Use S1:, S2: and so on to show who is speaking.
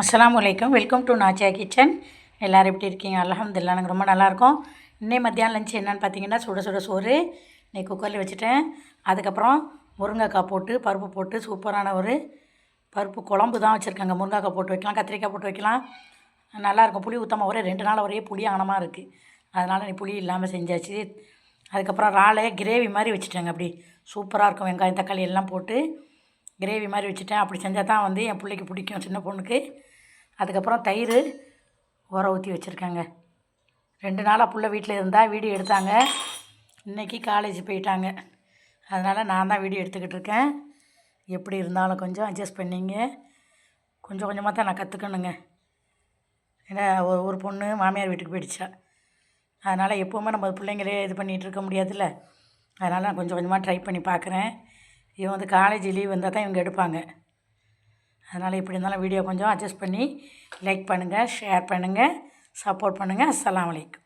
S1: அஸ்ஸலாமு அலைக்கும். Welcome to Nachiya kitchen. எல்லோரும் எப்படி இருக்கீங்க? அல்ஹம்துலில்லாஹ் நாங்கள் ரொம்ப நல்லாயிருக்கோம். இன்னைக்கு மத்தியானம் லஞ்ச் என்னென்னு பார்த்தீங்கன்னா, சுட சுட சோறு இன்னைக்கு குக்கரில் வச்சுட்டேன். அதுக்கப்புறம் முருங்கைக்காய் போட்டு பருப்பு போட்டு சூப்பரான ஒரு பருப்பு குழம்பு தான் வச்சுருக்காங்க. முருங்கைக்காய் போட்டு வைக்கலாம், கத்திரிக்காய் போட்டு வைக்கலாம், நல்லாயிருக்கும். புளி ஊற்றாமல் ஒரே 2 நாள் ஒரே புளி ஆனமாக இருக்குது. அதனால் நீ புளி இல்லாமல் செஞ்சாச்சு. அதுக்கப்புறம் இறாலை கிரேவி மாதிரி வச்சுட்டேங்க. அப்படி சூப்பராக இருக்கும். வெங்காயம் தக்காளி எல்லாம் போட்டு கிரேவி மாதிரி வச்சுட்டேன். அப்படி செஞ்சால் தான் வந்து என் பிள்ளைக்கு பிடிக்கும், சின்ன பொண்ணுக்கு. அதுக்கப்புறம் தயிர் உர ஊற்றி வச்சுருக்காங்க. 2 நாளாக புள்ள வீட்டில் இருந்தால் வீடியோ எடுத்தாங்க. இன்றைக்கி காலேஜ் போயிட்டாங்க. அதனால் நான் தான் வீடியோ எடுத்துக்கிட்டு இருக்கேன். எப்படி இருந்தாலும் கொஞ்சம் அட்ஜஸ்ட் பண்ணிங்க. கொஞ்சம் கொஞ்சமாக தான் நான் கற்றுக்கணுங்க. ஏன்னா ஒரு பொண்ணு மாமியார் வீட்டுக்கு போயிடுச்சா. அதனால் எப்போவுமே நம்ம பிள்ளைங்களே இது பண்ணிகிட்டு இருக்க முடியாதுல்ல. அதனால் நான் கொஞ்சம் கொஞ்சமாக ட்ரை பண்ணி பார்க்குறேன். இவன் வந்து காலேஜ் லீவ் வந்தால் தான் இவங்க எடுப்பாங்க. அதனால் எப்படி இருந்தாலும் வீடியோ கொஞ்சம் அட்ஜஸ்ட் பண்ணி லைக் பண்ணுங்கள், ஷேர் பண்ணுங்கள், சப்போர்ட் பண்ணுங்கள். அஸ்ஸலாமு அலைக்கும்.